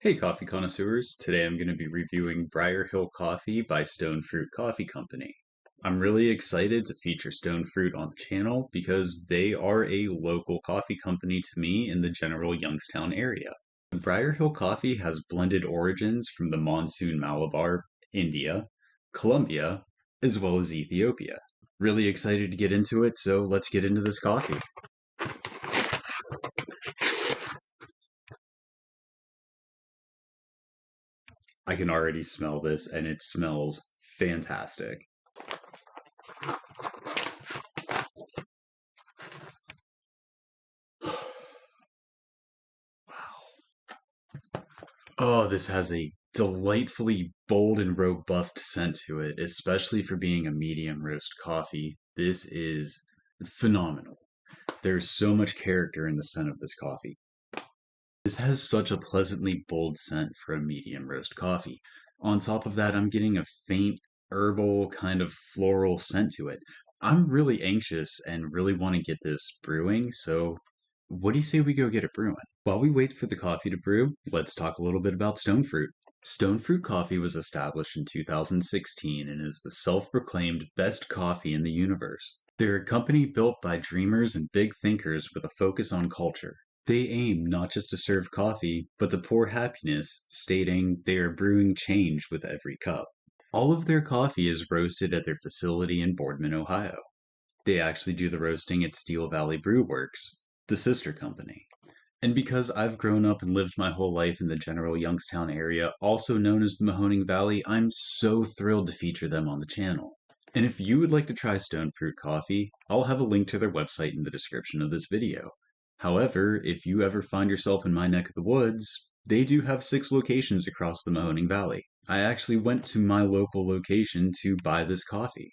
Hey coffee connoisseurs, today I'm going to be reviewing Brier Hill Coffee by Stone Fruit Coffee Company. I'm really excited to feature Stone Fruit on the channel because they are a local coffee company to me in the general Youngstown area. Brier Hill Coffee has blended origins from the monsoon Malabar, India, Colombia, as well as Ethiopia. Really excited to get into it, so let's get into this coffee. I can already smell this and it smells fantastic. Oh, this has a delightfully bold and robust scent to it, especially for being a medium roast coffee. This is phenomenal. There's so much character in the scent of this coffee. This has such a pleasantly bold scent for a medium roast coffee. On top of that, I'm getting a faint herbal kind of floral scent to it. I'm really anxious and really want to get this brewing, so what do you say we go get it brewing? While we wait for the coffee to brew, let's talk a little bit about stone fruit. Stone Fruit Coffee was established in 2016 and is the self-proclaimed best coffee in the universe. They're a company built by dreamers and big thinkers with a focus on culture. They aim not just to serve coffee, but to pour happiness, stating they are brewing change with every cup. All of their coffee is roasted at their facility in Boardman, Ohio. They actually do the roasting at Steel Valley Brew Works, the sister company. And because I've grown up and lived my whole life in the general Youngstown area, also known as the Mahoning Valley, I'm so thrilled to feature them on the channel. And if you would like to try Stone Fruit Coffee, I'll have a link to their website in the description of this video. However, if you ever find yourself in my neck of the woods, they do have 6 locations across the Mahoning Valley. I actually went to my local location to buy this coffee.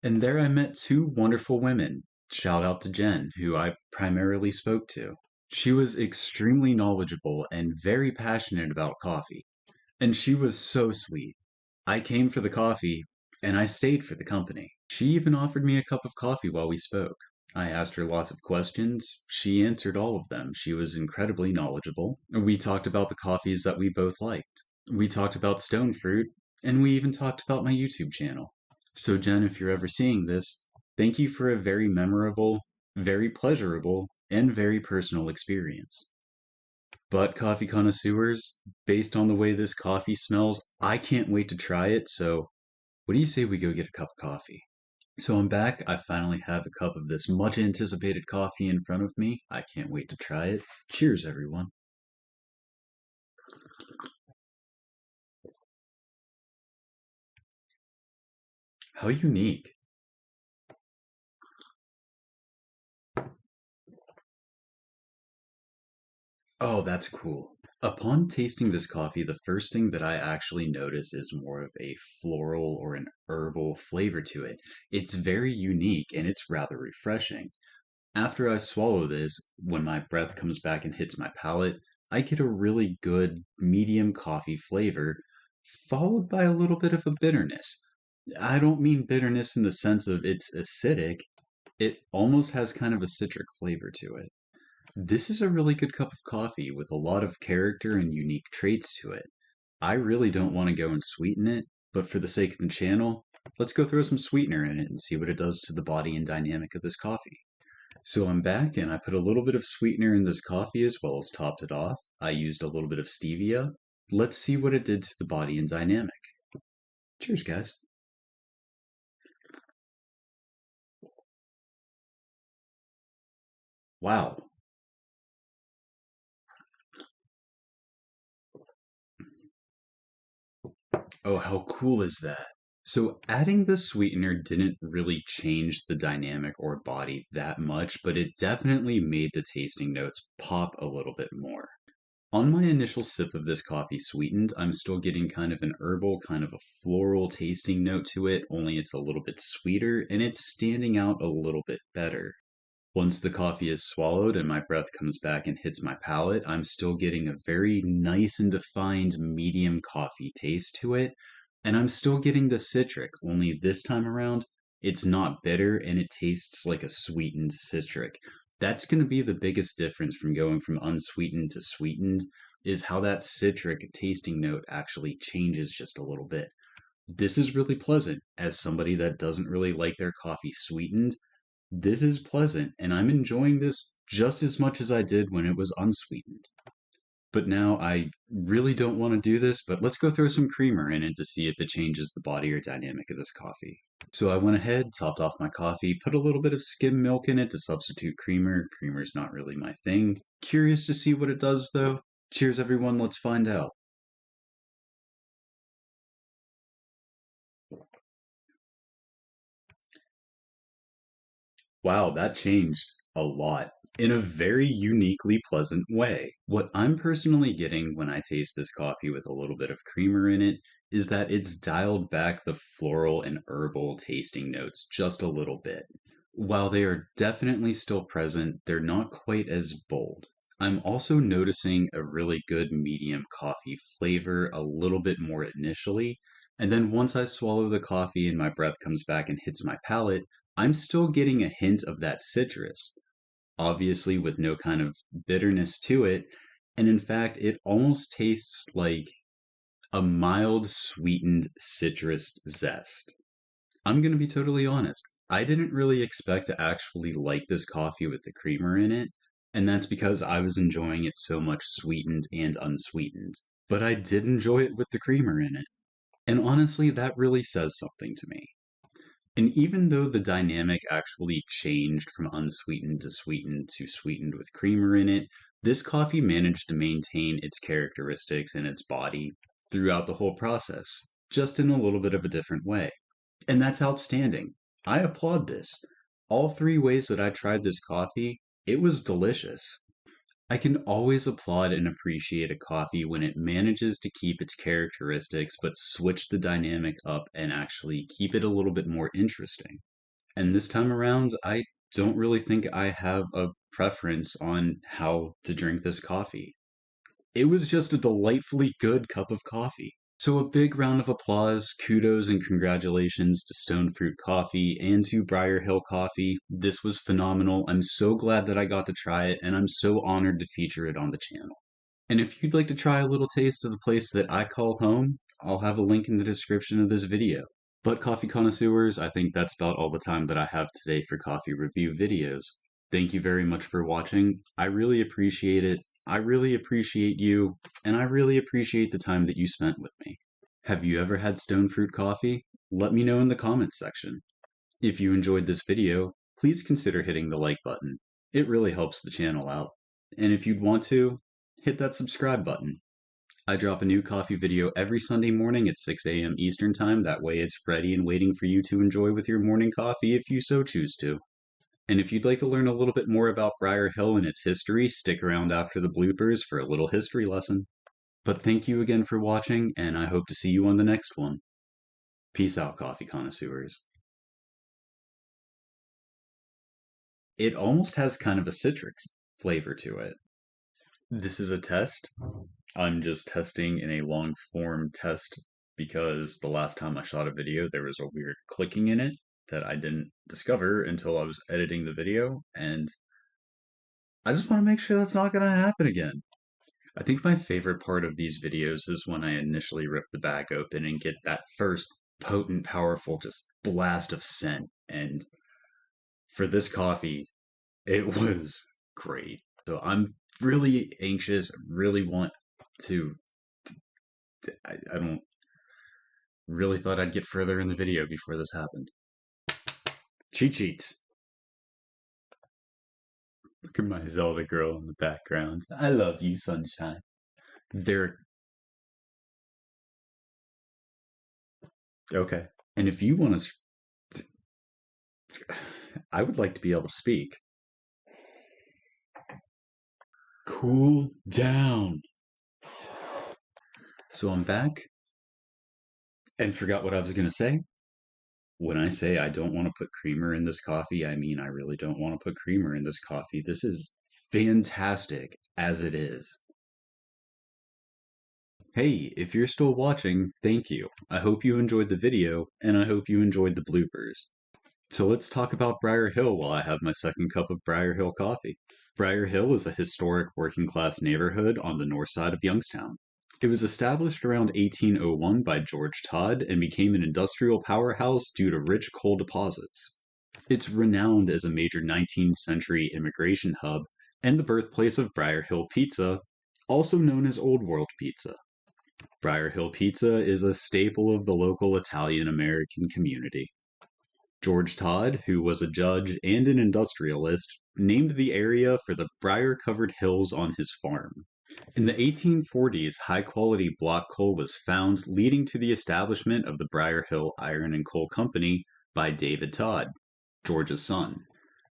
And there I met 2 wonderful women. Shout out to Jen, who I primarily spoke to. She was extremely knowledgeable and very passionate about coffee. And she was so sweet. I came for the coffee, and I stayed for the company. She even offered me a cup of coffee while we spoke. I asked her lots of questions. She answered all of them. She was incredibly knowledgeable. We talked about the coffees that we both liked. We talked about stone fruit, and we even talked about my YouTube channel. So, Jen, if you're ever seeing this, thank you for a very memorable, very pleasurable, and very personal experience. But coffee connoisseurs, based on the way this coffee smells, I can't wait to try it. So, what do you say we go get a cup of coffee? So I'm back. I finally have a cup of this much anticipated coffee in front of me. I can't wait to try it. Cheers, everyone. How unique. Oh, that's cool. Upon tasting this coffee, the first thing that I actually notice is more of a floral or an herbal flavor to it. It's very unique and it's rather refreshing. After I swallow this, when my breath comes back and hits my palate, I get a really good medium coffee flavor, followed by a little bit of a bitterness. I don't mean bitterness in the sense of it's acidic, it almost has kind of a citric flavor to it. This is a really good cup of coffee with a lot of character and unique traits to it. I really don't want to go and sweeten it, but for the sake of the channel, let's go throw some sweetener in it and see what it does to the body and dynamic of this coffee. So I'm back and I put a little bit of sweetener in this coffee as well as topped it off. I used a little bit of stevia. Let's see what it did to the body and dynamic. Cheers, guys. Wow. Oh, how cool is that? So adding the sweetener didn't really change the dynamic or body that much, but it definitely made the tasting notes pop a little bit more. On my initial sip of this coffee sweetened, I'm still getting kind of an herbal, kind of a floral tasting note to it, only it's a little bit sweeter and it's standing out a little bit better. Once the coffee is swallowed and my breath comes back and hits my palate, I'm still getting a very nice and defined medium coffee taste to it. And I'm still getting the citric, only this time around, it's not bitter and it tastes like a sweetened citric. That's going to be the biggest difference from going from unsweetened to sweetened. is how that citric tasting note actually changes just a little bit. This is really pleasant. As somebody that doesn't really like their coffee sweetened, this is pleasant, and I'm enjoying this just as much as I did when it was unsweetened. But now I really don't want to do this, but let's go throw some creamer in it to see if it changes the body or dynamic of this coffee. So I went ahead, topped off my coffee, put a little bit of skim milk in it to substitute creamer. Creamer's not really my thing. Curious to see what it does though. Cheers everyone, let's find out. Wow, that changed a lot in a very uniquely pleasant way. What I'm personally getting when I taste this coffee with a little bit of creamer in it is that it's dialed back the floral and herbal tasting notes just a little bit. While they are definitely still present, they're not quite as bold. I'm also noticing a really good medium coffee flavor a little bit more initially, and then once I swallow the coffee and my breath comes back and hits my palate, I'm still getting a hint of that citrus, obviously with no kind of bitterness to it, and in fact, it almost tastes like a mild sweetened citrus zest. I'm going to be totally honest. I didn't really expect to actually like this coffee with the creamer in it, and that's because I was enjoying it so much sweetened and unsweetened. But I did enjoy it with the creamer in it. And honestly, that really says something to me. And even though the dynamic actually changed from unsweetened to sweetened with creamer in it, this coffee managed to maintain its characteristics and its body throughout the whole process, just in a little bit of a different way. And that's outstanding. I applaud this. All three ways that I tried this coffee, it was delicious. I can always applaud and appreciate a coffee when it manages to keep its characteristics but switch the dynamic up and actually keep it a little bit more interesting. And this time around, I don't really think I have a preference on how to drink this coffee. It was just a delightfully good cup of coffee. So, a big round of applause, kudos, and congratulations to Stone Fruit Coffee and to Brier Hill Coffee. This was phenomenal. I'm so glad that I got to try it, and I'm so honored to feature it on the channel. And if you'd like to try a little taste of the place that I call home, I'll have a link in the description of this video. But coffee connoisseurs, I think that's about all the time that I have today for coffee review videos. Thank you very much for watching. I really appreciate it. I really appreciate you, and I really appreciate the time that you spent with me. Have you ever had stone fruit coffee? Let me know in the comments section. If you enjoyed this video, please consider hitting the like button. It really helps the channel out. And if you'd want to, hit that subscribe button. I drop a new coffee video every Sunday morning at 6 a.m. Eastern Time. That way it's ready and waiting for you to enjoy with your morning coffee if you so choose to. And if you'd like to learn a little bit more about Brier Hill and its history, stick around after the bloopers for a little history lesson. But thank you again for watching, and I hope to see you on the next one. Peace out, coffee connoisseurs. It almost has kind of a citric flavor to it. This is a test. I'm just testing in a long form test because the last time I shot a video, there was a weird clicking in it that I didn't discover until I was editing the video, and I just want to make sure that's not going to happen again. I think my favorite part of these videos is when I initially rip the bag open and get that first potent, powerful, just blast of scent. And for this coffee, it was great. So I'm really anxious, really want to. I don't really thought I'd get further in the video before this happened. Cheat sheets. Look at my Zelda girl in the background. I love you, sunshine. They're okay. And if you want to, I would like to be able to speak. Cool down. So I'm back and forgot what I was going to say. When I say I don't want to put creamer in this coffee, I mean I really don't want to put creamer in this coffee. This is fantastic as it is. Hey, if you're still watching, thank you. I hope you enjoyed the video, and I hope you enjoyed the bloopers. So let's talk about Brier Hill while I have my second cup of Brier Hill coffee. Brier Hill is a historic working class neighborhood on the north side of Youngstown. It was established around 1801 by George Todd and became an industrial powerhouse due to rich coal deposits. It's renowned as a major 19th century immigration hub and the birthplace of Brier Hill pizza, also known as Old World pizza. Brier Hill pizza is a staple of the local Italian American community. George Todd, who was a judge and an industrialist, named the area for the briar-covered hills on his farm. In the 1840s, high-quality block coal was found, leading to the establishment of the Brier Hill Iron and Coal Company by David Todd, George's son.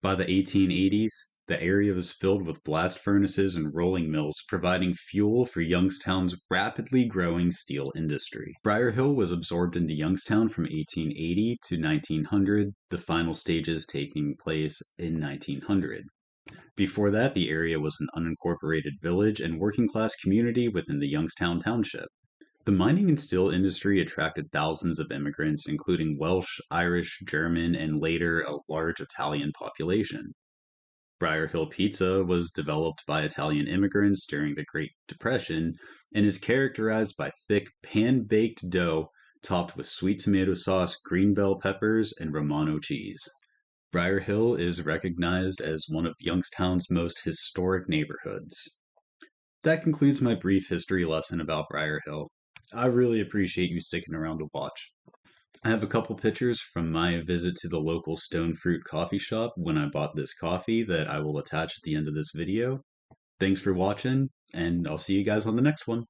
By the 1880s, the area was filled with blast furnaces and rolling mills, providing fuel for Youngstown's rapidly growing steel industry. Brier Hill was absorbed into Youngstown from 1880 to 1900, the final stages taking place in 1900. Before that, the area was an unincorporated village and working class community within the Youngstown Township. The mining and steel industry attracted thousands of immigrants, including Welsh, Irish, German, and later a large Italian population. Brier Hill pizza was developed by Italian immigrants during the Great Depression and is characterized by thick, pan-baked dough topped with sweet tomato sauce, green bell peppers, and Romano cheese. Brier Hill is recognized as one of Youngstown's most historic neighborhoods. That concludes my brief history lesson about Brier Hill. I really appreciate you sticking around to watch. I have a couple pictures from my visit to the local stone fruit coffee shop when I bought this coffee that I will attach at the end of this video. Thanks for watching, and I'll see you guys on the next one.